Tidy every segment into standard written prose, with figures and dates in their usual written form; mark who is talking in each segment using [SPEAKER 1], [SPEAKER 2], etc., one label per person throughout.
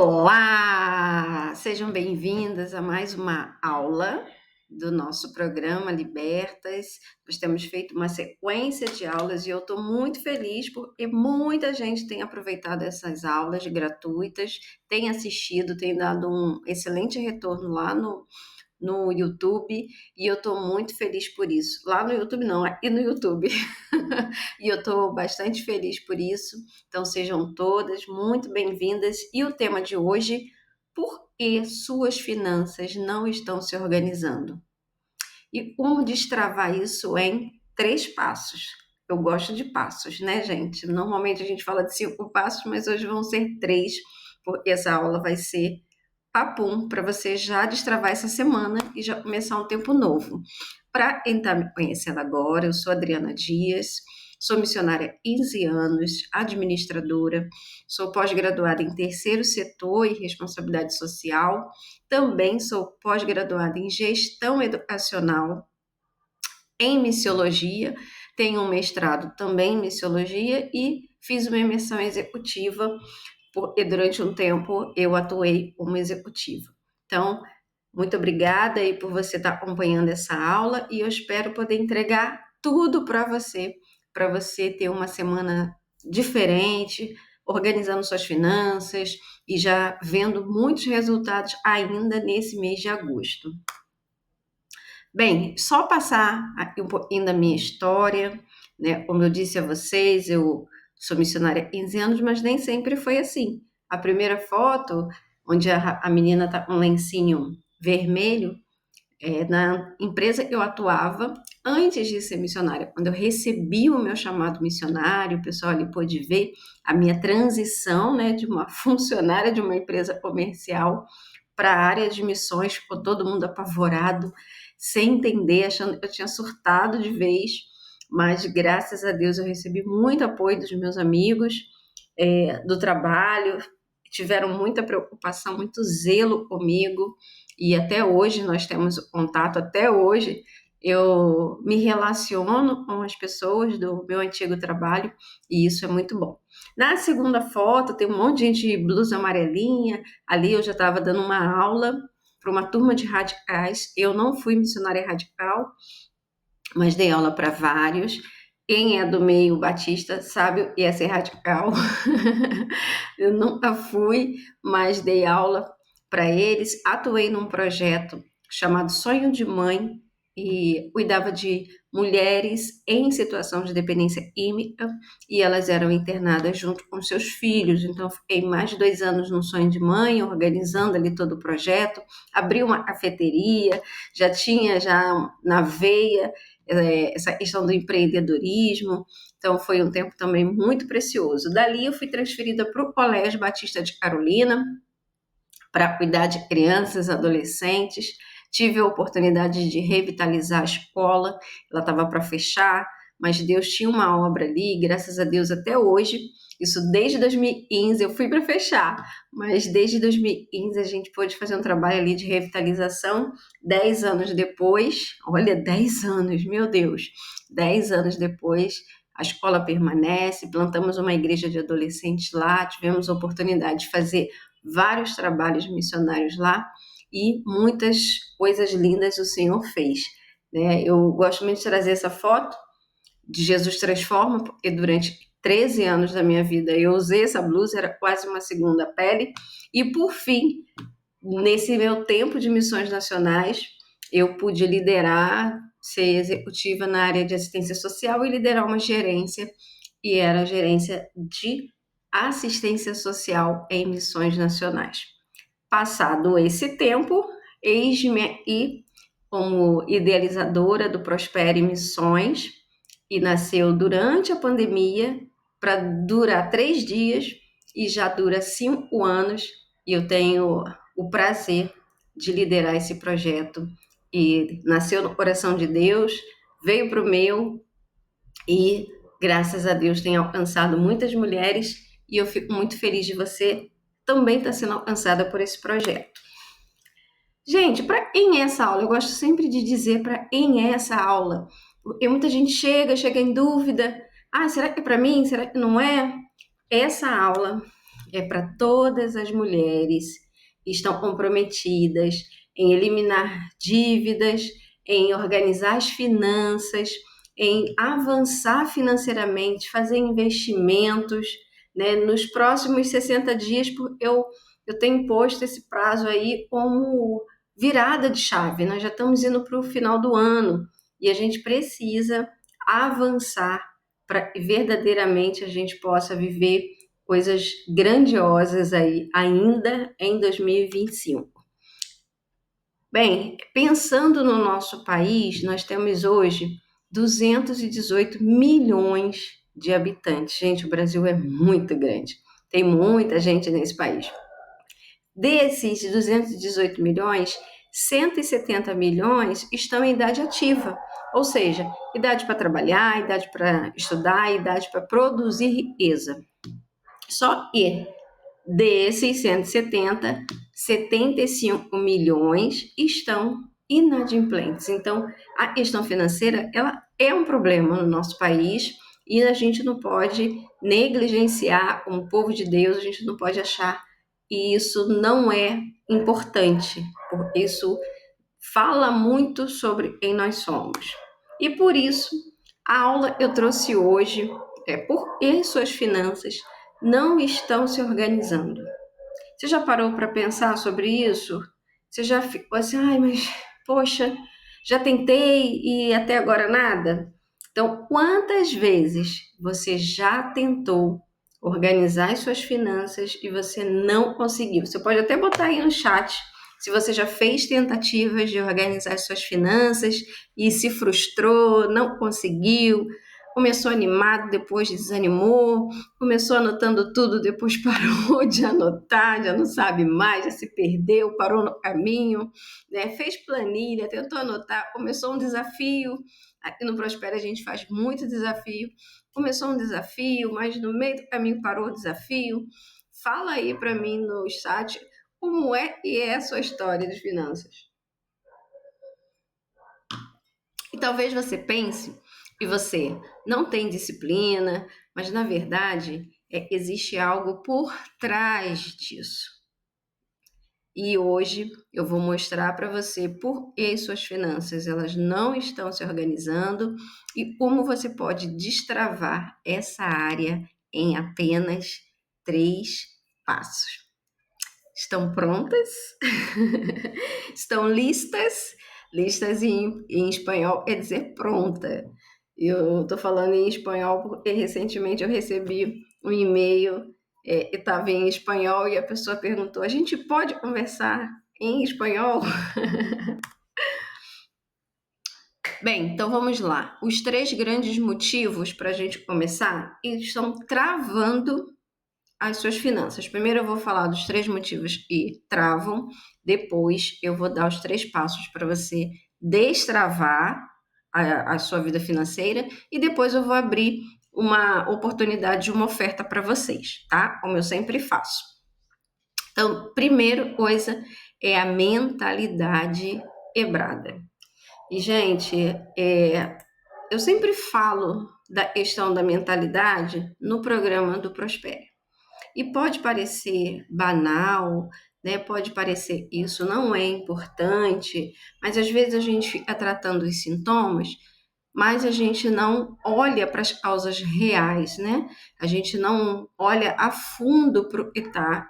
[SPEAKER 1] Olá! Sejam bem-vindas a mais uma aula do nosso programa Libertas. Nós temos feito uma sequência de aulas e eu estou muito feliz porque muita gente tem aproveitado essas aulas gratuitas, tem assistido, tem dado um excelente retorno lá no YouTube e eu estou muito feliz por isso. Lá no YouTube não, aqui no YouTube. E eu estou bastante feliz por isso. Então sejam todas muito bem-vindas. E o tema de hoje, por que suas finanças não estão se organizando? E como destravar isso em 3 passos. Eu gosto de passos, né, gente? Normalmente a gente fala de 5 passos, mas hoje vão ser 3, porque essa aula vai ser papum para você já destravar essa semana e já começar um tempo novo. Para quem está me conhecendo agora, eu sou Adriana Dias, sou missionária há 15 anos, administradora, sou pós-graduada em terceiro setor e responsabilidade social, também sou pós-graduada em gestão educacional, em missiologia, tenho um mestrado também em missiologia e fiz uma imersão executiva porque durante um tempo eu atuei como executiva. Então, muito obrigada aí por você estar acompanhando essa aula e eu espero poder entregar tudo para você ter uma semana diferente, organizando suas finanças e já vendo muitos resultados ainda nesse mês de agosto. Bem, só passar aqui um pouquinho da minha história, né? Como eu disse a vocês, eu sou missionária há 15 anos, mas nem sempre foi assim. A primeira foto, onde a menina está com um lencinho vermelho, na empresa que eu atuava antes de ser missionária. Quando eu recebi o meu chamado missionário, o pessoal ali pôde ver a minha transição, né, de uma funcionária de uma empresa comercial para a área de missões, ficou todo mundo apavorado, sem entender, achando que eu tinha surtado de vez, mas graças a Deus eu recebi muito apoio dos meus amigos, do trabalho, tiveram muita preocupação, muito zelo comigo, e até hoje nós temos contato, até hoje eu me relaciono com as pessoas do meu antigo trabalho, e isso é muito bom. Na segunda foto tem um monte de gente de blusa amarelinha, ali eu já estava dando uma aula para uma turma de radicais, eu não fui missionária radical, mas dei aula para vários. Quem é do meio batista sabe o que é ser radical. Eu nunca fui, mas dei aula para eles. Atuei num projeto chamado Sonho de Mãe e cuidava de mulheres em situação de dependência química e elas eram internadas junto com seus filhos. Então, fiquei mais de 2 anos no Sonho de Mãe, organizando ali todo o projeto. Abri uma cafeteria, já tinha na veia essa questão do empreendedorismo, então foi um tempo também muito precioso. Dali eu fui transferida para o Colégio Batista de Carolina, para cuidar de crianças, adolescentes, tive a oportunidade de revitalizar a escola, ela estava para fechar, mas Deus tinha uma obra ali, graças a Deus até hoje, isso desde 2015, eu fui para fechar, mas desde 2015 a gente pôde fazer um trabalho ali de revitalização, 10 anos depois, olha, 10 anos, meu Deus, 10 anos depois, a escola permanece, plantamos uma igreja de adolescentes lá, tivemos a oportunidade de fazer vários trabalhos missionários lá e muitas coisas lindas o Senhor fez, né? Eu gosto muito de trazer essa foto de Jesus Transforma, porque durante 13 anos da minha vida eu usei essa blusa, era quase uma segunda pele, e por fim, nesse meu tempo de missões nacionais, eu pude liderar, ser executiva na área de assistência social e liderar uma gerência, e era a gerência de assistência social em missões nacionais. Passado esse tempo, eis-me aqui como idealizadora do Prospere Missões, e nasceu durante a pandemia, para durar 3 dias, e já dura 5 anos, e eu tenho o prazer de liderar esse projeto. E nasceu no coração de Deus, veio para o meu, e graças a Deus tem alcançado muitas mulheres, e eu fico muito feliz de você também estar sendo alcançada por esse projeto. Gente, para quem é essa aula? Eu gosto sempre de dizer para quem é essa aula, porque muita gente chega em dúvida, será que é para mim? Será que não é? Essa aula é para todas as mulheres que estão comprometidas em eliminar dívidas, em organizar as finanças, em avançar financeiramente, fazer investimentos, né? Nos próximos 60 dias, eu tenho posto esse prazo aí como virada de chave. Nós já estamos indo para o final do ano e a gente precisa avançar para que verdadeiramente a gente possa viver coisas grandiosas aí ainda em 2025. Bem, pensando no nosso país, nós temos hoje 218 milhões de habitantes. Gente, o Brasil é muito grande. Tem muita gente nesse país. Desses 218 milhões, 170 milhões estão em idade ativa, ou seja, idade para trabalhar, idade para estudar, idade para produzir riqueza. Só que desses 170, 75 milhões estão inadimplentes. Então, a questão financeira, ela é um problema no nosso país e a gente não pode negligenciar, como povo de Deus, a gente não pode achar que isso não é importante, porque isso fala muito sobre quem nós somos. E por isso, a aula eu trouxe hoje é por que suas finanças não estão se organizando. Você já parou para pensar sobre isso? Você já ficou assim, ai, mas poxa, já tentei e até agora nada? Então, quantas vezes você já tentou organizar as suas finanças e você não conseguiu? Você pode até botar aí no chat se você já fez tentativas de organizar as suas finanças e se frustrou, não conseguiu, começou animado, depois desanimou, começou anotando tudo, depois parou de anotar, já não sabe mais, já se perdeu, parou no caminho, né? Fez planilha, tentou anotar, começou um desafio. Aqui no Prospera a gente faz muito desafio. Começou um desafio, mas no meio do caminho parou o desafio. Fala aí para mim no chat como é que é a sua história de finanças. E talvez você pense que você não tem disciplina, mas na verdade existe algo por trás disso. E hoje eu vou mostrar para você por que suas finanças elas não estão se organizando e como você pode destravar essa área em apenas 3 passos. Estão prontas? Estão listas? Listas em espanhol quer dizer pronta. Eu estou falando em espanhol porque recentemente eu recebi um e-mail que estava em espanhol e a pessoa perguntou: a gente pode conversar em espanhol? Bem, então vamos lá. Os 3 grandes motivos para a gente começar estão travando as suas finanças. Primeiro eu vou falar dos 3 motivos que travam, depois eu vou dar os 3 passos para você destravar a sua vida financeira e depois eu vou abrir uma oportunidade, uma oferta para vocês, tá? Como eu sempre faço. Então, primeira coisa é a mentalidade quebrada. E, gente, eu sempre falo da questão da mentalidade no programa do Prospere. E pode parecer banal, né? Pode parecer que isso não é importante, mas às vezes a gente fica tratando os sintomas, mas a gente não olha para as causas reais, né? A gente não olha a fundo para o que está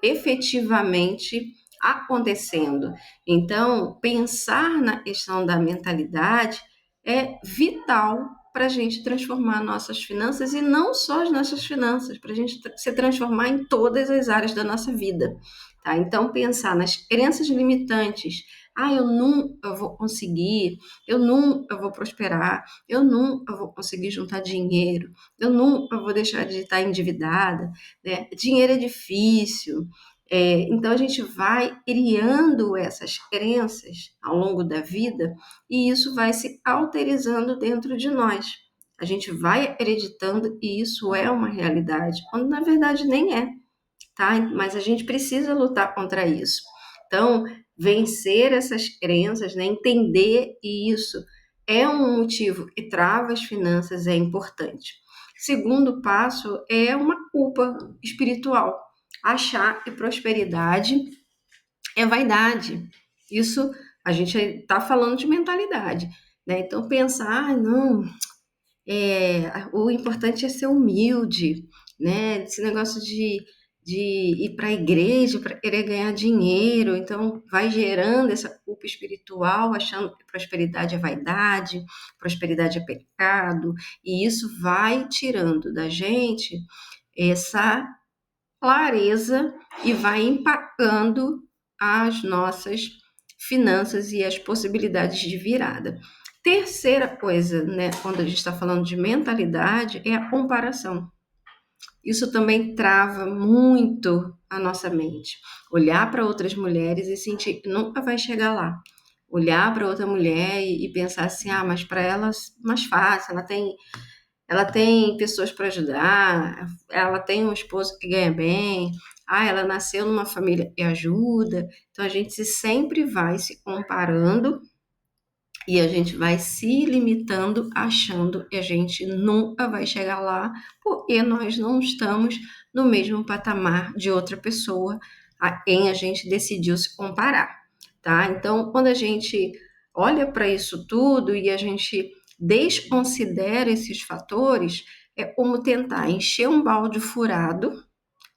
[SPEAKER 1] efetivamente acontecendo. Então, pensar na questão da mentalidade é vital para a gente transformar nossas finanças e não só as nossas finanças, para a gente se transformar em todas as áreas da nossa vida. Tá? Então, pensar nas crenças limitantes. Eu nunca vou conseguir, eu nunca vou prosperar, eu nunca vou conseguir juntar dinheiro, eu nunca vou deixar de estar endividada, né? Dinheiro é difícil. Então, a gente vai criando essas crenças ao longo da vida e isso vai se alterizando dentro de nós. A gente vai acreditando que isso é uma realidade, quando na verdade nem é, tá? Mas a gente precisa lutar contra isso. Então, vencer essas crenças, né? Entender que isso é um motivo que trava as finanças é importante. Segundo passo é uma culpa espiritual. achar que prosperidade é vaidade. Isso a gente está falando de mentalidade, né? Então pensar, não, o importante é ser humilde, né? Esse negócio de ir para a igreja para querer ganhar dinheiro, então vai gerando essa culpa espiritual, achando que prosperidade é vaidade, prosperidade é pecado, e isso vai tirando da gente essa clareza e vai impactando as nossas finanças e as possibilidades de virada. Terceira coisa, né, quando a gente está falando de mentalidade, é a comparação. Isso também trava muito a nossa mente. Olhar para outras mulheres e sentir que nunca vai chegar lá. Olhar para outra mulher e pensar assim, ah, mas para ela é mais fácil, ela tem pessoas para ajudar, ela tem um esposo que ganha bem, ela nasceu numa família que ajuda. Então a gente sempre vai se comparando e a gente vai se limitando, achando que a gente nunca vai chegar lá, porque nós não estamos no mesmo patamar de outra pessoa a quem a gente decidiu se comparar, tá? Então, quando a gente olha para isso tudo e a gente desconsidera esses fatores, é como tentar encher um balde furado,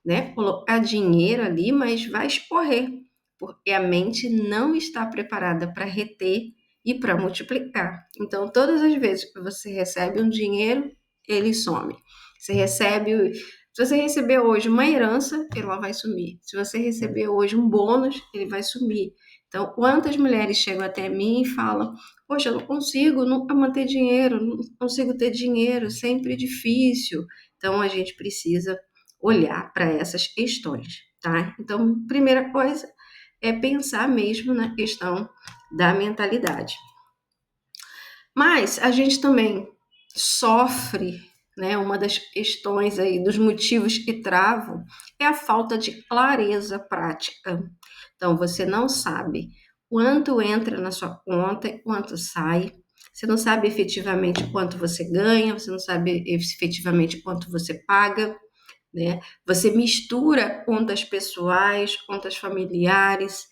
[SPEAKER 1] né? Colocar dinheiro ali, mas vai escorrer, porque a mente não está preparada para reter e para multiplicar. Então, todas as vezes que você recebe um dinheiro, ele some. Você recebe, se você receber hoje uma herança, ela vai sumir. Se você receber hoje um bônus, ele vai sumir. Então, quantas mulheres chegam até mim e falam: poxa, eu não consigo nunca manter dinheiro, não consigo ter dinheiro, sempre difícil. Então, a gente precisa olhar para essas questões, tá? Então, primeira coisa é pensar mesmo na questão da mentalidade. Mas a gente também sofre, né? Uma das questões aí, dos motivos que travam, é a falta de clareza prática. Então, você não sabe quanto entra na sua conta e quanto sai. Você não sabe efetivamente quanto você ganha, você não sabe efetivamente quanto você paga, né? Você mistura contas pessoais, contas familiares,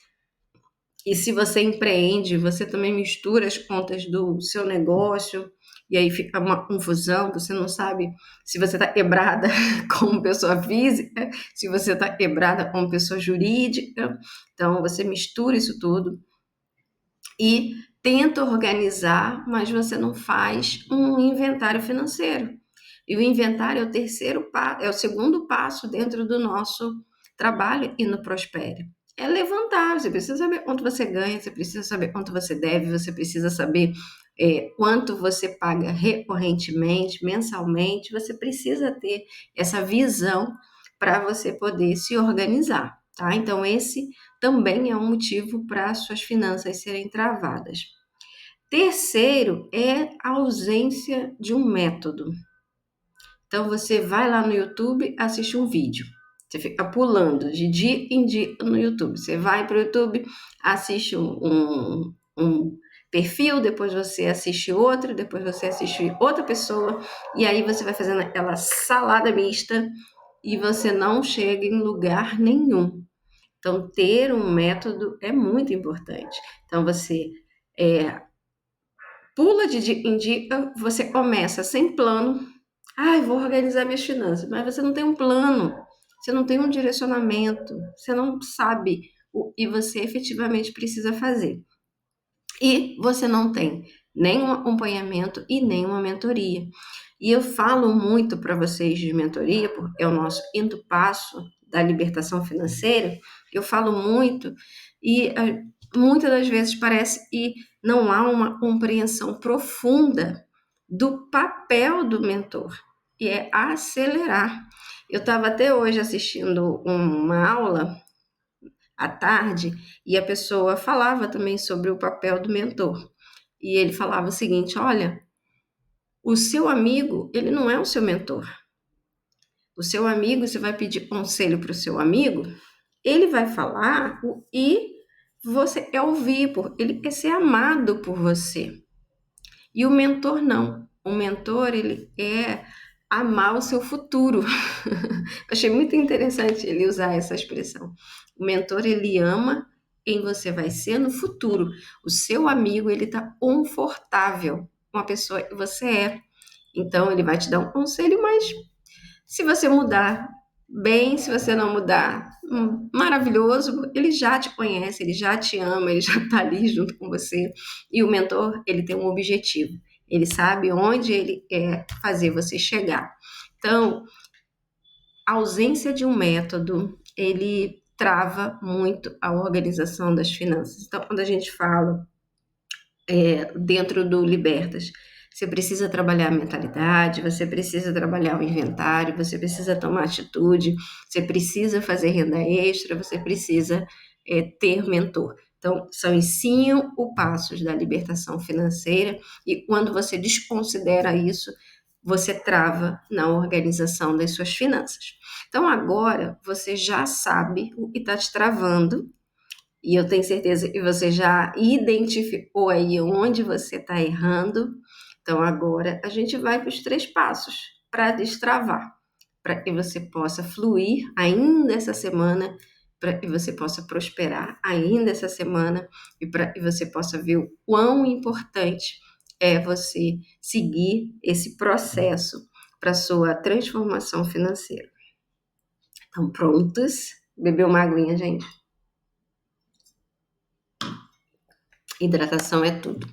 [SPEAKER 1] e se você empreende, você também mistura as contas do seu negócio, e aí fica uma confusão, você não sabe se você está quebrada como pessoa física, se você está quebrada como pessoa jurídica. Então, você mistura isso tudo e tenta organizar, mas você não faz um inventário financeiro. E o inventário é o terceiro passo, é o segundo passo dentro do nosso trabalho e no Prospere. É levantar, você precisa saber quanto você ganha, você precisa saber quanto você deve, você precisa saber quanto você paga recorrentemente, mensalmente, você precisa ter essa visão para você poder se organizar, tá? Então, esse também é um motivo para suas finanças serem travadas. Terceiro é a ausência de um método. Então você vai lá no YouTube, assiste um vídeo. Você fica pulando de dia em dia no YouTube. Você vai para o YouTube, assiste um perfil, depois você assiste outro, depois você assiste outra pessoa, e aí você vai fazendo aquela salada mista e você não chega em lugar nenhum. Então, ter um método é muito importante. Então, você pula de dia em dia, você começa sem plano. Vou organizar minhas finanças. Mas você não tem um plano, você não tem um direcionamento, você não sabe o que você efetivamente precisa fazer. E você não tem nenhum acompanhamento e nenhuma mentoria. E eu falo muito para vocês de mentoria, porque é o nosso quinto passo da libertação financeira. Eu falo muito e muitas das vezes parece que não há uma compreensão profunda do papel do mentor, e é acelerar. Eu estava até hoje assistindo uma aula à tarde e a pessoa falava também sobre o papel do mentor. E ele falava o seguinte: olha, o seu amigo, ele não é o seu mentor. O seu amigo, você vai pedir conselho para o seu amigo, ele vai falar e você quer ouvir, ele quer ser amado por você. E o mentor não. O mentor, ele quer amar o seu futuro. Achei muito interessante ele usar essa expressão. O mentor, ele ama quem você vai ser no futuro. O seu amigo, ele está confortável com a pessoa que você é. Então, ele vai te dar um conselho, mas se você mudar, bem, se você não mudar, maravilhoso, ele já te conhece, ele já te ama, ele já está ali junto com você. E o mentor, ele tem um objetivo. Ele sabe onde ele quer fazer você chegar. Então, a ausência de um método, ele trava muito a organização das finanças. Então, quando a gente fala dentro do Libertas, você precisa trabalhar a mentalidade, você precisa trabalhar o inventário, você precisa tomar atitude, você precisa fazer renda extra, você precisa ter mentor. Então, são os 5 passos da libertação financeira, e quando você desconsidera isso, você trava na organização das suas finanças. Então, agora você já sabe o que está te travando, e eu tenho certeza que você já identificou aí onde você está errando. Então, agora a gente vai para os 3 passos para destravar, para que você possa fluir ainda essa semana, para que você possa prosperar ainda essa semana e para que você possa ver o quão importante é você seguir esse processo para sua transformação financeira. Então, prontos? Beber uma aguinha, gente. Hidratação é tudo.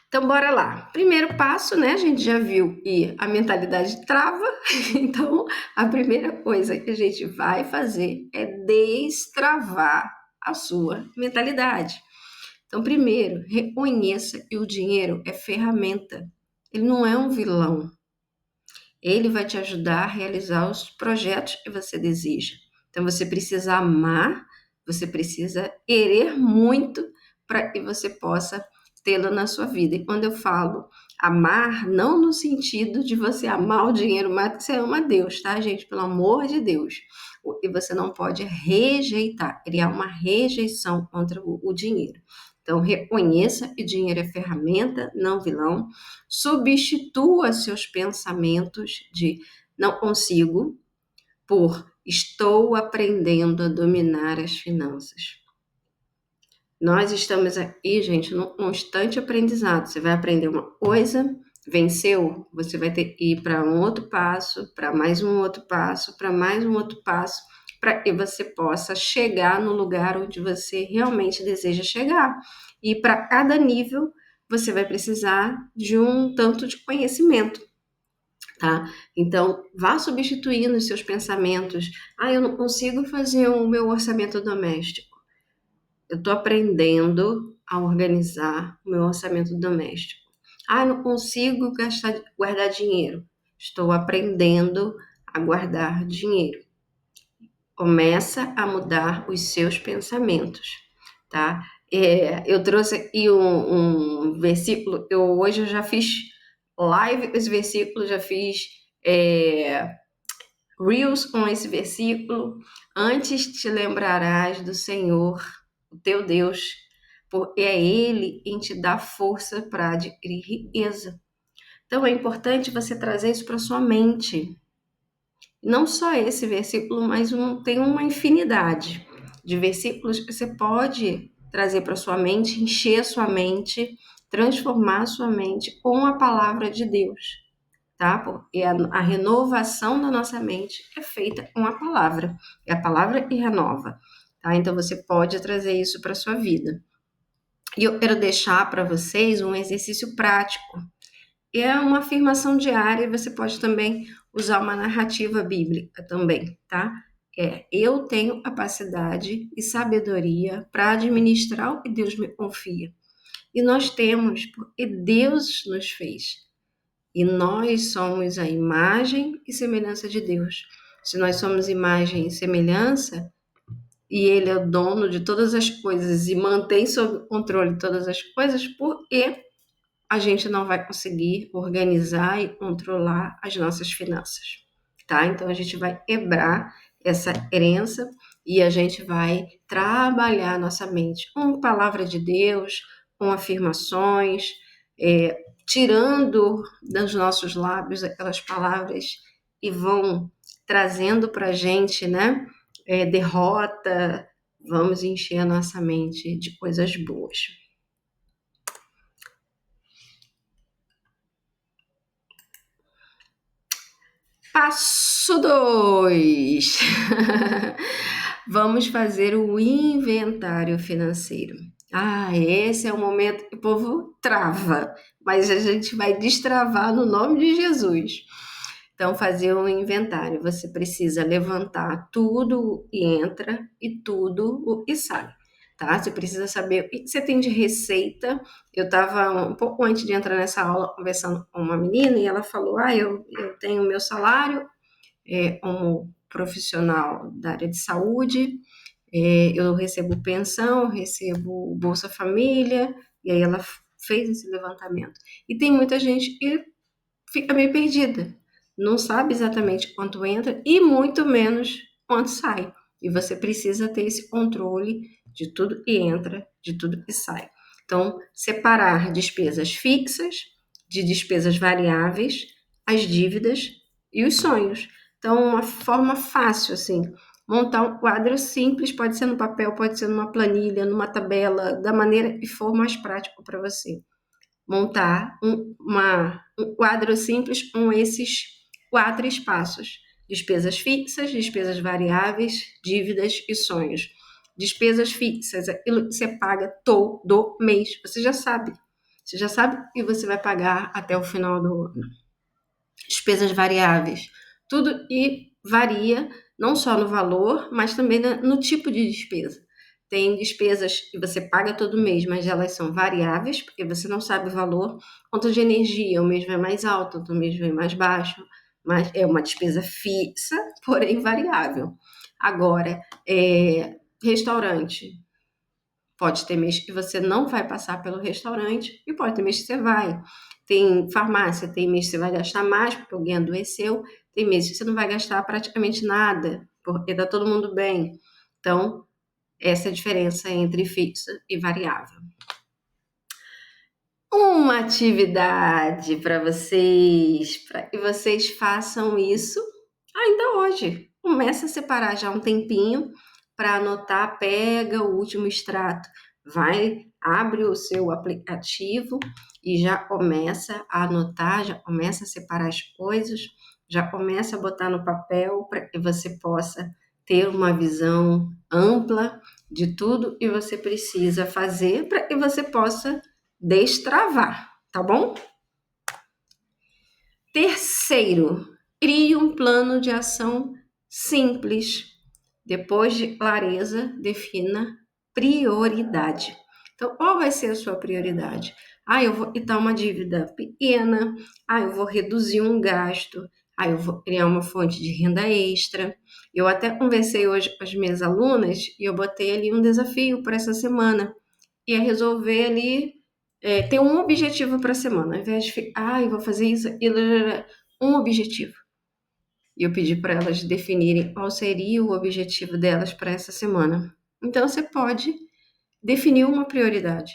[SPEAKER 1] Então, bora lá. Primeiro passo, né? A gente já viu que a mentalidade trava. Então, a primeira coisa que a gente vai fazer é destravar a sua mentalidade. Então, primeiro, reconheça que o dinheiro é ferramenta. Ele não é um vilão. Ele vai te ajudar a realizar os projetos que você deseja. Então, você precisa amar, você precisa querer muito para que você possa tê-lo na sua vida. E quando eu falo amar, não no sentido de você amar o dinheiro, mas você ama Deus, tá, gente? Pelo amor de Deus. E você não pode rejeitar, criar uma rejeição contra o dinheiro. Então, reconheça que dinheiro é ferramenta, não vilão. Substitua seus pensamentos de não consigo por estou aprendendo a dominar as finanças. Nós estamos aqui, gente, num constante aprendizado. Você vai aprender uma coisa, venceu, você vai ter que ir para um outro passo, para mais um outro passo, para mais um outro passo, para que você possa chegar no lugar onde você realmente deseja chegar. E para cada nível, você vai precisar de um tanto de conhecimento. Tá? Então, vá substituindo os seus pensamentos. Eu não consigo fazer o meu orçamento doméstico. Eu estou aprendendo a organizar o meu orçamento doméstico. Não consigo guardar dinheiro. Estou aprendendo a guardar dinheiro. Começa a mudar os seus pensamentos, tá? Eu trouxe aqui um versículo. Hoje eu já fiz live com esse versículo, já fiz Reels com esse versículo. Antes te lembrarás do Senhor, o teu Deus, porque é Ele quem te dá força para adquirir riqueza. Então é importante você trazer isso para sua mente. Não só esse versículo, mas tem uma infinidade de versículos que você pode trazer para sua mente, encher a sua mente, transformar a sua mente com a palavra de Deus. Tá? Porque a renovação da nossa mente é feita com a palavra. É a palavra que renova. Tá? Então você pode trazer isso para a sua vida. E eu quero deixar para vocês um exercício prático. É uma afirmação diária e você pode também usar uma narrativa bíblica também, tá? Eu tenho capacidade e sabedoria para administrar o que Deus me confia. E nós temos, porque Deus nos fez. E nós somos a imagem e semelhança de Deus. Se nós somos imagem e semelhança, e Ele é o dono de todas as coisas e mantém sob controle todas as coisas, por que a gente não vai conseguir organizar e controlar as nossas finanças? Tá? Então a gente vai quebrar essa crença e a gente vai trabalhar nossa mente com palavra de Deus, com afirmações, tirando dos nossos lábios aquelas palavras e vão trazendo para a gente, né? Derrota, vamos encher a nossa mente de coisas boas. Passo 2. Vamos fazer o inventário financeiro. Esse é o momento que o povo trava, mas a gente vai destravar no nome de Jesus. Então, fazer um inventário. Você precisa levantar tudo e entra e tudo e sai. Tá? Você precisa saber o que você tem de receita. Eu estava um pouco antes de entrar nessa aula conversando com uma menina e ela falou: eu tenho meu salário como profissional da área de saúde, eu recebo pensão, recebo Bolsa Família, e aí ela fez esse levantamento. E tem muita gente que fica meio perdida, não sabe exatamente quanto entra e muito menos quanto sai. E você precisa ter esse controle de tudo que entra, de tudo que sai. Então, separar despesas fixas de despesas variáveis, as dívidas e os sonhos. Então, uma forma fácil, assim, montar um quadro simples, pode ser no papel, pode ser numa planilha, numa tabela, da maneira que for mais prático para você. Montar um quadro simples com esses 4 espaços: despesas fixas, despesas variáveis, dívidas e sonhos. Despesas fixas, aquilo que você paga todo mês, você já sabe que você vai pagar até o final do ano. Despesas variáveis, tudo e varia não só no valor, mas também no tipo de despesa. Tem despesas que você paga todo mês, mas elas são variáveis, porque você não sabe o valor. Conta de energia, um mês vai mais alto, outro mês vai mais baixo, mas é uma despesa fixa, porém variável. Agora, restaurante. Pode ter mês que você não vai passar pelo restaurante e pode ter mês que você vai. Tem farmácia, tem mês que você vai gastar mais porque alguém adoeceu, tem mês que você não vai gastar praticamente nada, porque tá todo mundo bem. Então, essa é a diferença entre fixa e variável. Uma atividade para que vocês façam isso ainda hoje. Começa a separar já um tempinho para anotar, pega o último extrato, abre o seu aplicativo e já começa a anotar, já começa a separar as coisas, já começa a botar no papel para que você possa ter uma visão ampla de tudo que você precisa fazer para que você possa destravar, tá bom? Terceiro, crie um plano de ação simples. Depois de clareza, defina prioridade. Então, qual vai ser a sua prioridade? Eu vou quitar uma dívida pequena. Eu vou reduzir um gasto. Eu vou criar uma fonte de renda extra. Eu até conversei hoje com as minhas alunas e eu botei ali um desafio para essa semana. E é resolver ali, ter um objetivo para a semana. Ao invés de ficar, eu vou fazer isso, aquilo, um objetivo. E eu pedi para elas definirem qual seria o objetivo delas para essa semana. Então, você pode definir uma prioridade.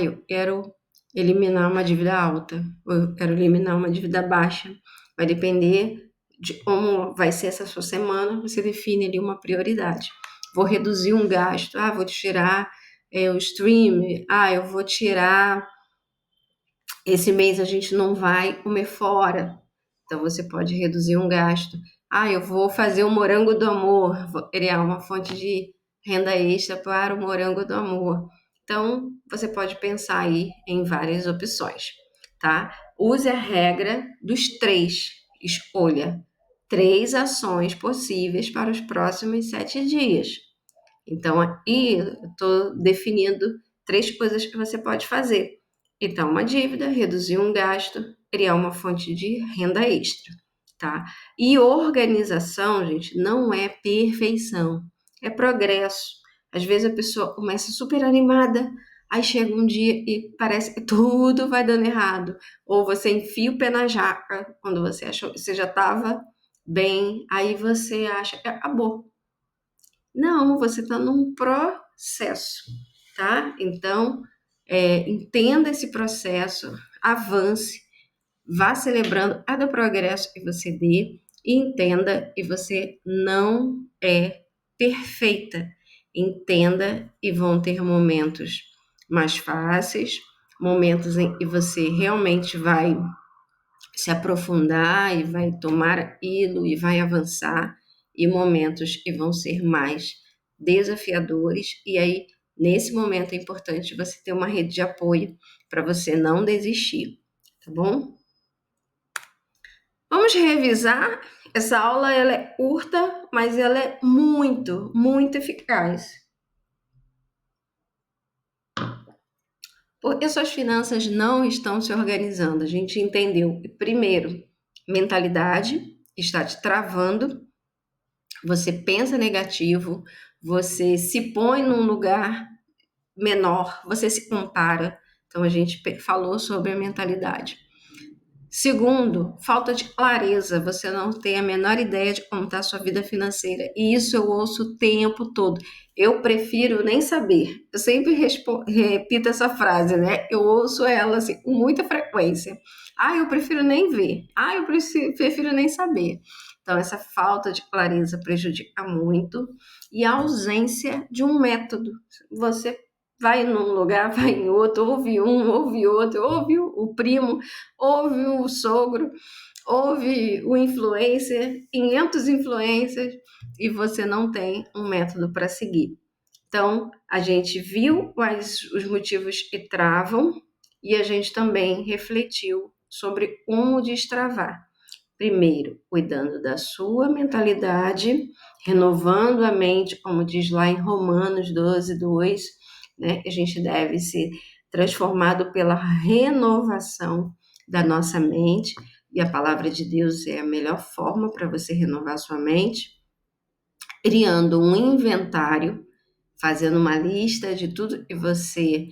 [SPEAKER 1] Eu quero eliminar uma dívida alta, ou eu quero eliminar uma dívida baixa. Vai depender de como vai ser essa sua semana, você define ali uma prioridade. Vou reduzir um gasto, vou tirar o stream, eu vou tirar... Esse mês a gente não vai comer fora, então você pode reduzir um gasto. Eu vou fazer o morango do amor, vou criar uma fonte de renda extra para o morango do amor. Então, você pode pensar aí em várias opções, tá? Use a regra dos 3. Escolha 3 ações possíveis para os próximos 7 dias. Então, aqui eu estou definindo 3 coisas que você pode fazer. Então, uma dívida, reduzir um gasto, criar uma fonte de renda extra, tá? E organização, gente, não é perfeição, é progresso. Às vezes a pessoa começa super animada, aí chega um dia e parece que tudo vai dando errado. Ou você enfia o pé na jaca, quando você achou que você já estava bem, aí você acha que acabou. Não, você está num processo, tá? Então, entenda esse processo, avance, vá celebrando cada progresso que você dê e entenda que você não é perfeita. Entenda e vão ter momentos mais fáceis, momentos em que você realmente vai se aprofundar e vai tomar aquilo e vai avançar, e momentos que vão ser mais desafiadores, e aí nesse momento é importante você ter uma rede de apoio para você não desistir, tá bom? Vamos revisar. Essa aula ela é curta, mas ela é muito, muito eficaz. Porque suas finanças não estão se organizando. A gente entendeu que, primeiro, mentalidade está te travando, você pensa negativo, você se põe num lugar menor, você se compara. Então, a gente falou sobre a mentalidade. Segundo, falta de clareza, você não tem a menor ideia de como está a sua vida financeira. E isso eu ouço o tempo todo. Eu prefiro nem saber. Eu sempre repito essa frase, né? Eu ouço ela assim, com muita frequência. Ah, eu prefiro nem ver. Ah, eu prefiro nem saber. Então, essa falta de clareza prejudica muito. E a ausência de um método. Você vai num lugar, vai em outro, ouve um, ouve outro, ouve o primo, ouve o sogro, ouve o influencer, 500 influencers, e você não tem um método para seguir. Então, a gente viu quais os motivos que travam e a gente também refletiu sobre como destravar. Primeiro, cuidando da sua mentalidade, renovando a mente, como diz lá em Romanos 12, 2, né? A gente deve ser transformado pela renovação da nossa mente, e a palavra de Deus é a melhor forma para você renovar sua mente, criando um inventário, fazendo uma lista de tudo que você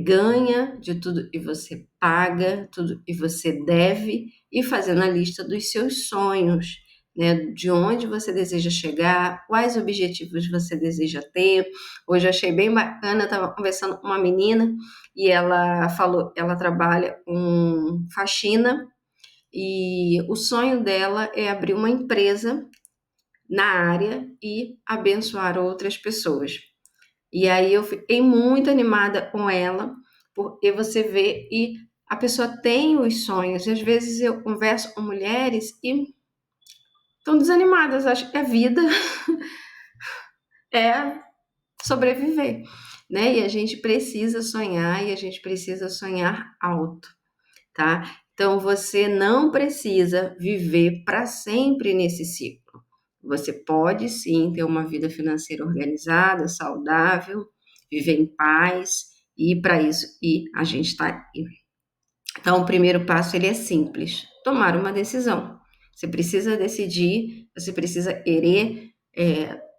[SPEAKER 1] ganha, de tudo que você paga, tudo que você deve, e fazendo a lista dos seus sonhos, né? De onde você deseja chegar, quais objetivos você deseja ter. Hoje eu achei bem bacana, eu estava conversando com uma menina e ela falou, ela trabalha com faxina e o sonho dela é abrir uma empresa na área e abençoar outras pessoas. E aí eu fiquei muito animada com ela, porque você vê e a pessoa tem os sonhos. E às vezes eu converso com mulheres e estão desanimadas, acho que a vida é sobreviver, né? E a gente precisa sonhar e a gente precisa sonhar alto, tá? Então você não precisa viver para sempre nesse ciclo. Você pode sim ter uma vida financeira organizada, saudável, viver em paz, e para isso e a gente está aqui. Então, o primeiro passo ele é simples: tomar uma decisão. Você precisa decidir, você precisa querer.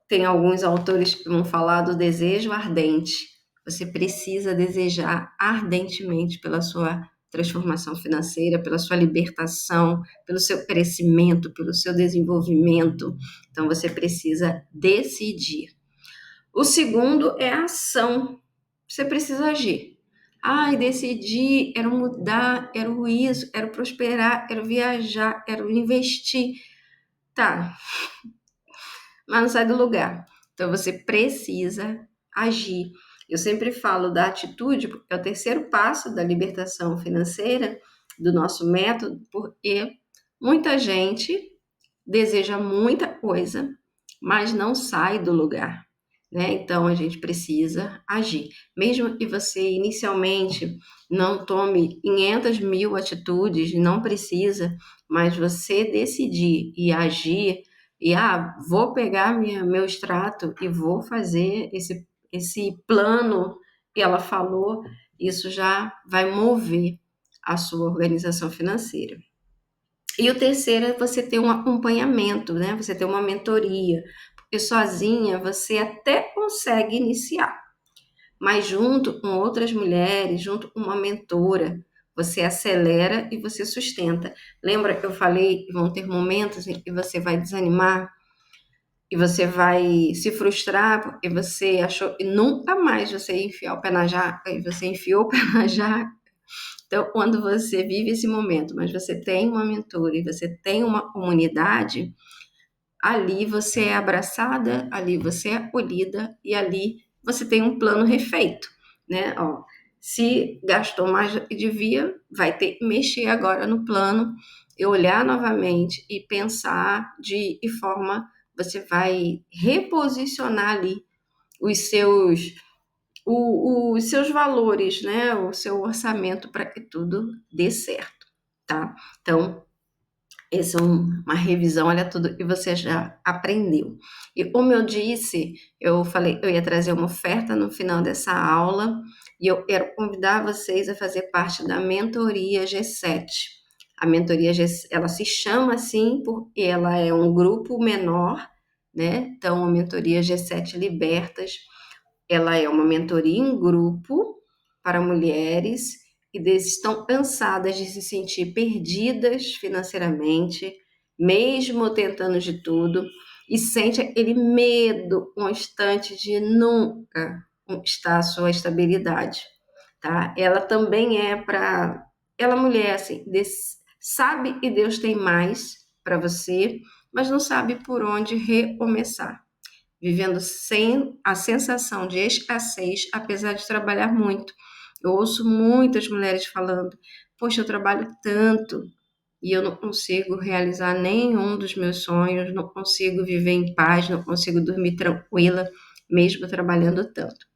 [SPEAKER 1] Tem alguns autores que vão falar do desejo ardente. Você precisa desejar ardentemente pela sua transformação financeira, pela sua libertação, pelo seu crescimento, pelo seu desenvolvimento. Então, você precisa decidir. O segundo é a ação. Você precisa agir. Ai, decidi, quero mudar, quero isso, quero prosperar, quero viajar, quero investir. Tá, mas não sai do lugar. Então você precisa agir. Eu sempre falo da atitude, porque é o terceiro passo da libertação financeira, do nosso método, porque muita gente deseja muita coisa, mas não sai do lugar, né? Então a gente precisa agir. Mesmo que você inicialmente não tome 500 mil atitudes, não precisa, mas você decidir e agir, e vou pegar meu extrato e vou fazer esse plano que ela falou, isso já vai mover a sua organização financeira. E o terceiro é você ter um acompanhamento, né? Você ter uma mentoria, porque sozinha você até consegue iniciar, mas junto com outras mulheres, junto com uma mentora, você acelera e você sustenta. Lembra que eu falei que vão ter momentos em que você vai desanimar e você vai se frustrar porque você achou que nunca mais você ia enfiar o pé na jaca e você enfiou o pé na jaca. Então, quando você vive esse momento, mas você tem uma mentora e você tem uma comunidade, ali você é abraçada, ali você é acolhida e ali você tem um plano refeito, né? Ó, se gastou mais do que devia, vai ter que mexer agora no plano e olhar novamente e pensar de que forma você vai reposicionar ali os seus os seus valores, né? O seu orçamento para que tudo dê certo, tá? Então, essa é uma revisão, olha tudo que você já aprendeu. E como eu disse, eu falei, eu ia trazer uma oferta no final dessa aula e eu quero convidar vocês a fazer parte da mentoria G7. A mentoria G7, ela se chama assim porque ela é um grupo menor, né? Então, a mentoria G7 Libertas, ela é uma mentoria em grupo para mulheres que estão cansadas de se sentir perdidas financeiramente, mesmo tentando de tudo, e sente aquele medo constante de nunca conquistar a sua estabilidade, tá? Ela também é para ela mulher assim, sabe que Deus tem mais para você, mas não sabe por onde recomeçar, vivendo sem a sensação de escassez, apesar de trabalhar muito. Eu ouço muitas mulheres falando: poxa, eu trabalho tanto e eu não consigo realizar nenhum dos meus sonhos, não consigo viver em paz, não consigo dormir tranquila, mesmo trabalhando tanto.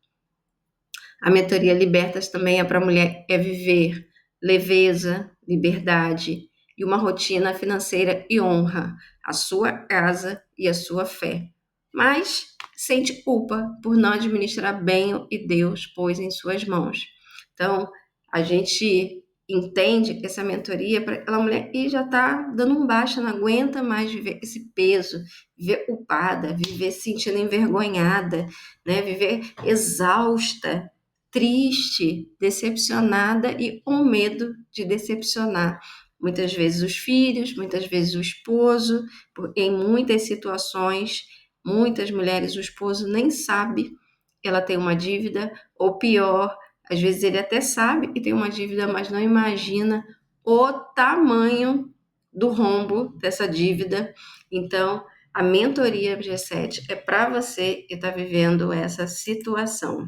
[SPEAKER 1] A mentoria Libertas também é para a mulher é viver leveza, liberdade e uma rotina financeira e honra a sua casa e a sua fé. Mas sente culpa por não administrar bem o que Deus pôs em suas mãos. Então, a gente entende que essa mentoria para aquela mulher e já está dando um baixa, não aguenta mais viver esse peso, viver culpada, viver se sentindo envergonhada, né? Viver exausta, triste, decepcionada e com medo de decepcionar. Muitas vezes os filhos, muitas vezes o esposo, em muitas situações, muitas mulheres, o esposo nem sabe que ela tem uma dívida, ou pior, às vezes ele até sabe que tem uma dívida, mas não imagina o tamanho do rombo dessa dívida. Então, a mentoria G7 é para você que está vivendo essa situação.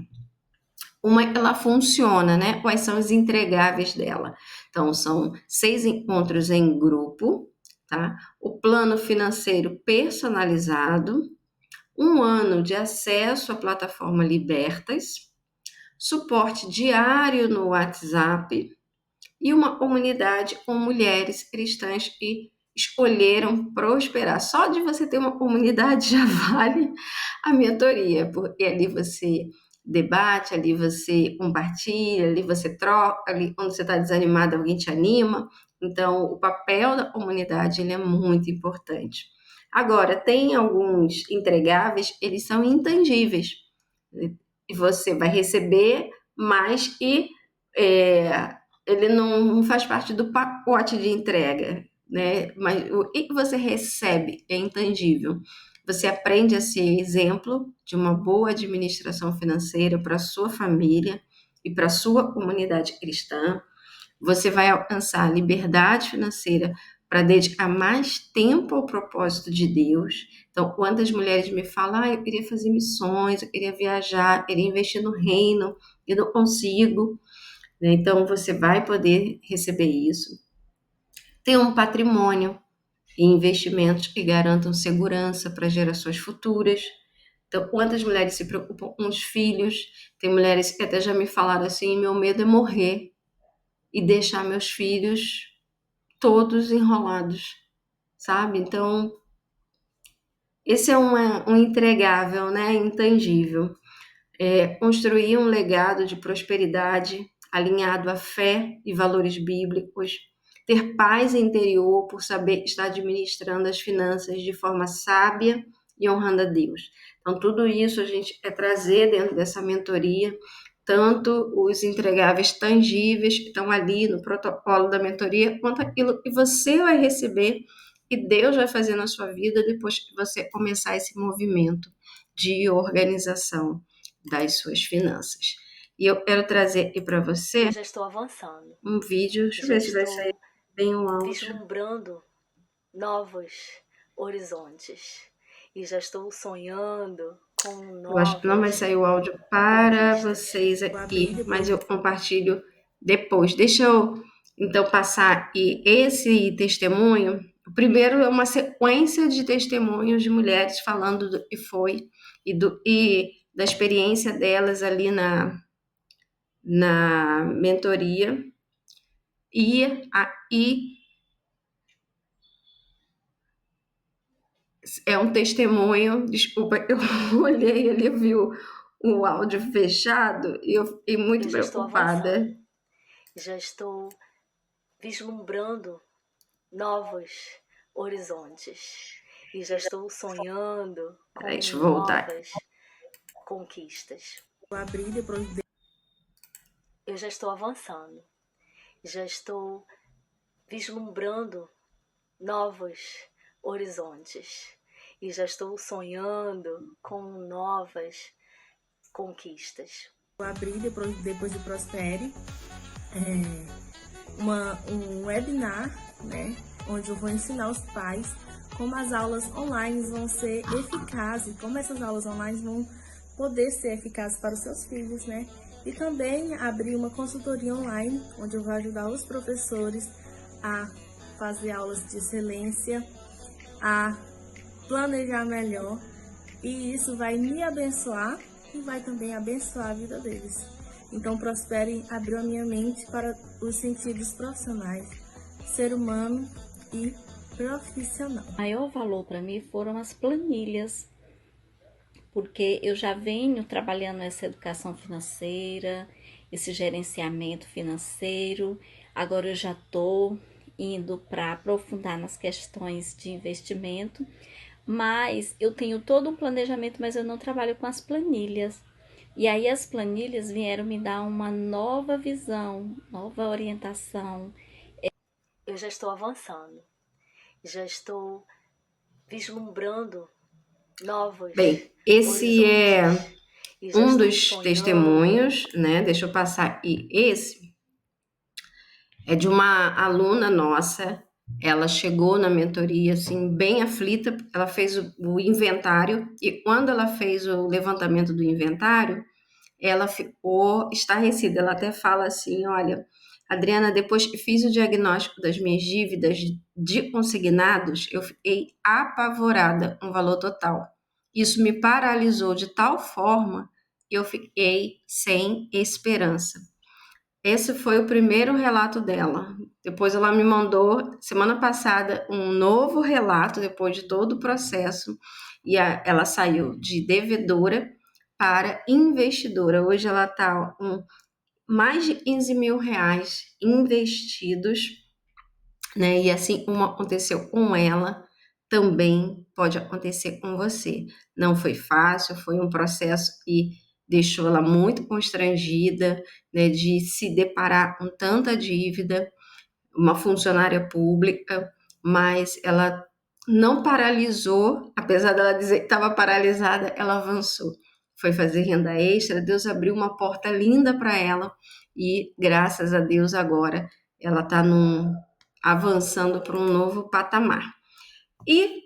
[SPEAKER 1] Como é que ela funciona, né? Quais são os entregáveis dela? Então, são 6 encontros em grupo, tá? O plano financeiro personalizado, 1 ano de acesso à plataforma Libertas, suporte diário no WhatsApp e uma comunidade com mulheres cristãs que escolheram prosperar. Só de você ter uma comunidade já vale a mentoria, porque ali você debate, ali você compartilha, ali você troca, ali quando você está desanimado alguém te anima. Então, o papel da comunidade ele é muito importante. Agora, tem alguns entregáveis, eles são intangíveis. E você vai receber, mas ele não faz parte do pacote de entrega, né? Mas o que você recebe é intangível. Você aprende a ser exemplo de uma boa administração financeira para a sua família e para a sua comunidade cristã. Você vai alcançar liberdade financeira para dedicar mais tempo ao propósito de Deus. Então, quantas mulheres me falam, eu queria fazer missões, eu queria viajar, eu queria investir no reino, eu não consigo, né? Então, você vai poder receber isso. Ter um patrimônio e investimentos que garantam segurança para gerações futuras. Então, quantas mulheres se preocupam com os filhos? Tem mulheres que até já me falaram assim, meu medo é morrer e deixar meus filhos todos enrolados, sabe? Então, esse é um entregável, né? Intangível. Construir um legado de prosperidade alinhado à fé e valores bíblicos, ter paz interior por saber estar administrando as finanças de forma sábia e honrando a Deus. Então, tudo isso a gente quer trazer dentro dessa mentoria, tanto os entregáveis tangíveis que estão ali no protocolo da mentoria, quanto aquilo que você vai receber e Deus vai fazer na sua vida depois que você começar esse movimento de organização das suas finanças. E eu quero trazer aqui para você
[SPEAKER 2] Eu já estou avançando,
[SPEAKER 1] um vídeo, deixa eu
[SPEAKER 2] já
[SPEAKER 1] ver se vai sair
[SPEAKER 2] estou
[SPEAKER 1] bem o áudio.
[SPEAKER 2] vislumbrando novos horizontes e já estou sonhando com
[SPEAKER 1] Eu acho que não vai
[SPEAKER 2] novas
[SPEAKER 1] sair o áudio para
[SPEAKER 2] conquistas.
[SPEAKER 1] vocês aqui, mas eu compartilho depois. Deixa eu então passar e esse testemunho. O primeiro é uma sequência de testemunhos de mulheres falando do que foi e da experiência delas ali na mentoria. E é um testemunho, desculpa, eu olhei ali, viu o áudio fechado e eu fiquei muito
[SPEAKER 2] Eu já estou avançando,
[SPEAKER 1] preocupada.
[SPEAKER 2] já estou vislumbrando novos horizontes e já estou sonhando
[SPEAKER 1] Peraí,
[SPEAKER 2] com
[SPEAKER 1] deixa eu voltar.
[SPEAKER 2] novas conquistas. Eu já estou avançando, já estou vislumbrando novos horizontes e já estou sonhando com novas conquistas.
[SPEAKER 3] Abrir depois do Prospere um webinar, né, onde eu vou ensinar os pais como as aulas online vão ser eficazes, como essas aulas online vão poder ser eficazes para os seus filhos, né? E também abrir uma consultoria online, onde eu vou ajudar os professores a fazer aulas de excelência, a planejar melhor, e isso vai me abençoar e vai também abençoar a vida deles. Então, Prospere abriu a minha mente para os sentidos profissionais, ser humano e profissional.
[SPEAKER 4] O maior valor para mim foram as planilhas, porque eu já venho trabalhando essa educação financeira, esse gerenciamento financeiro. Agora eu já estou indo para aprofundar nas questões de investimento, mas eu tenho todo um planejamento, mas eu não trabalho com as planilhas. E aí as planilhas vieram me dar uma nova visão, nova orientação.
[SPEAKER 2] Eu já estou avançando, já estou vislumbrando novos
[SPEAKER 1] Bem, esse é
[SPEAKER 2] horizontes e já
[SPEAKER 1] um
[SPEAKER 2] estou
[SPEAKER 1] dos
[SPEAKER 2] sonhando.
[SPEAKER 1] testemunhos, né? Deixa eu passar. E esse é de uma aluna nossa. Ela chegou na mentoria assim bem aflita, porque ela fez o inventário e quando ela fez o levantamento do inventário, ela ficou estarrecida. Ela até fala assim: olha, Adriana, depois que fiz o diagnóstico das minhas dívidas de consignados, eu fiquei apavorada com o valor total. Isso me paralisou de tal forma que eu fiquei sem esperança. Esse foi o primeiro relato dela. Depois ela me mandou, semana passada, um novo relato, depois de todo o processo, e ela saiu de devedora para investidora. Hoje ela está com mais de 15 mil reais investidos, né? E assim como aconteceu com ela, também pode acontecer com você. Não foi fácil, foi um processo que deixou ela muito constrangida, né, de se deparar com tanta dívida, uma funcionária pública, mas ela não paralisou, apesar dela dizer que estava paralisada, ela avançou. Foi fazer renda extra, Deus abriu uma porta linda para ela e graças a Deus agora ela está avançando para um novo patamar. E,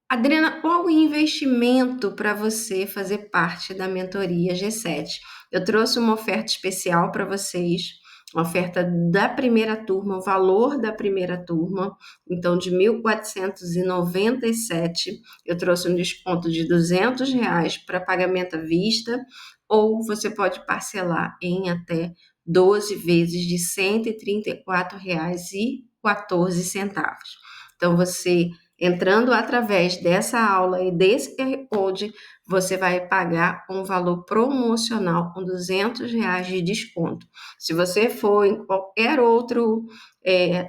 [SPEAKER 1] Adriana, qual o investimento para você fazer parte da mentoria G7? Eu trouxe uma oferta especial para vocês, uma oferta da primeira turma, o valor da primeira turma, então de 1.497, eu trouxe um desconto de R$ 200 para pagamento à vista, ou você pode parcelar em até 12 vezes de R$ 134,14. Então, você entrando através dessa aula e desse QR Code, você vai pagar um valor promocional com R$ 200 de desconto. Se você for em qualquer outro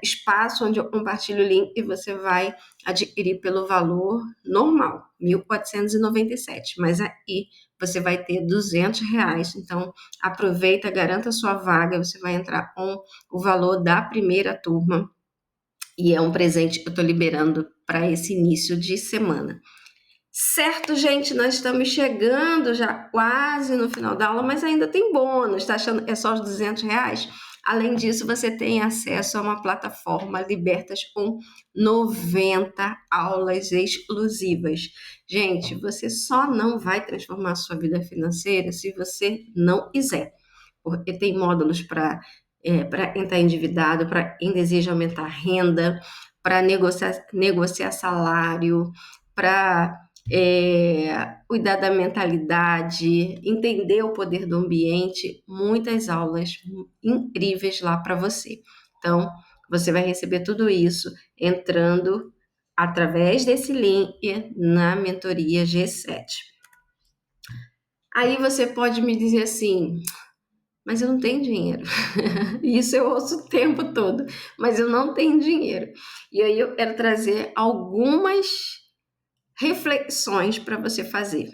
[SPEAKER 1] espaço onde eu compartilho o link, você vai adquirir pelo valor normal, 1.497, mas aí você vai ter R$ 200. Então, aproveita, garanta sua vaga, você vai entrar com o valor da primeira turma e é um presente que eu estou liberando para esse início de semana. Certo, gente, nós estamos chegando já quase no final da aula, mas ainda tem bônus, tá achando que é só os R$ 200? Além disso, você tem acesso a uma plataforma Libertas com 90 aulas exclusivas. Gente, você só não vai transformar a sua vida financeira se você não quiser, porque tem módulos para entrar endividado, para quem deseja aumentar a renda, para negociar salário, para cuidar da mentalidade, entender o poder do ambiente, muitas aulas incríveis lá para você. Então, você vai receber tudo isso entrando através desse link na mentoria G7. Aí você pode me dizer assim, mas eu não tenho dinheiro. Isso eu ouço o tempo todo, mas eu não tenho dinheiro. E aí eu quero trazer algumas reflexões para você fazer.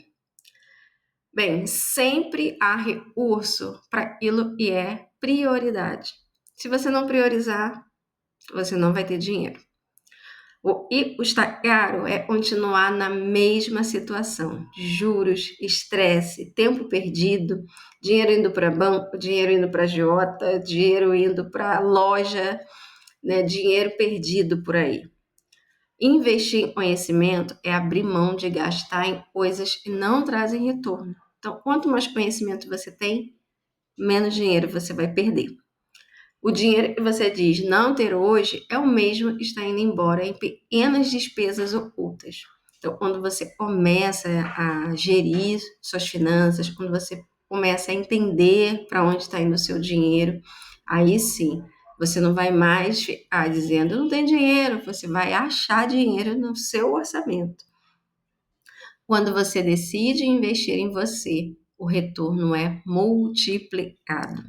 [SPEAKER 1] Bem, sempre há recurso para aquilo que é prioridade. Se você não priorizar, você não vai ter dinheiro. O que custa caro é continuar na mesma situação. Juros, estresse, tempo perdido, dinheiro indo para banco, dinheiro indo para agiota, dinheiro indo para loja, né, dinheiro perdido por aí. Investir em conhecimento é abrir mão de gastar em coisas que não trazem retorno. Então, quanto mais conhecimento você tem, menos dinheiro você vai perder. O dinheiro que você diz não ter hoje é o mesmo que está indo embora em pequenas despesas ocultas. Então, quando você começa a gerir suas finanças, quando você começa a entender para onde está indo o seu dinheiro, aí sim, você não vai mais ficar dizendo, não tem dinheiro, você vai achar dinheiro no seu orçamento. Quando você decide investir em você, o retorno é multiplicado.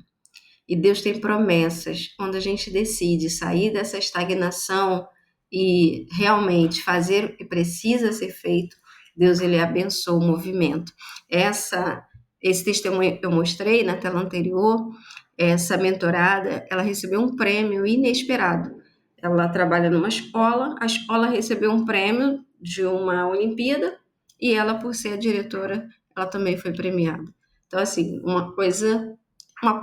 [SPEAKER 1] E Deus tem promessas. Quando a gente decide sair dessa estagnação e realmente fazer o que precisa ser feito, Deus ele abençoa o movimento. Esse testemunho que eu mostrei na tela anterior, essa mentorada, ela recebeu um prêmio inesperado. Ela trabalha numa escola, a escola recebeu um prêmio de uma Olimpíada e ela, por ser a diretora, ela também foi premiada. Então, assim, uma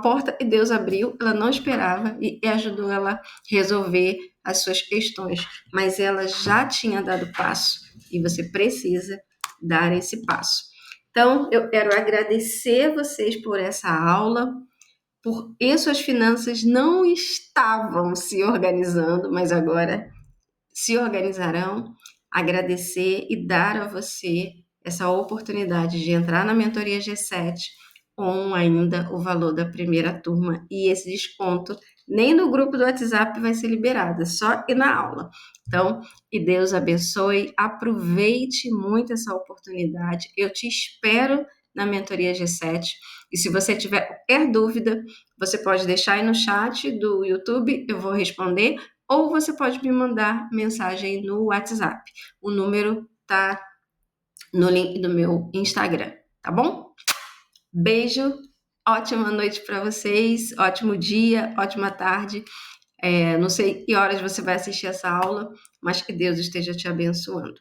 [SPEAKER 1] porta que Deus abriu, ela não esperava e ajudou ela a resolver as suas questões, mas ela já tinha dado passo e você precisa dar esse passo. Então, eu quero agradecer vocês por essa aula, porque suas finanças não estavam se organizando, mas agora se organizarão. Agradecer e dar a você essa oportunidade de entrar na mentoria G7 com ainda o valor da primeira turma, e esse desconto nem no grupo do WhatsApp vai ser liberado, é só ir na aula. Então, que Deus abençoe, aproveite muito essa oportunidade, eu te espero na mentoria G7, e se você tiver qualquer dúvida, você pode deixar aí no chat do YouTube, eu vou responder, ou você pode me mandar mensagem no WhatsApp. O número tá no link do meu Instagram, tá bom? Beijo, ótima noite para vocês, ótimo dia, ótima tarde. Não sei que horas você vai assistir essa aula, mas que Deus esteja te abençoando.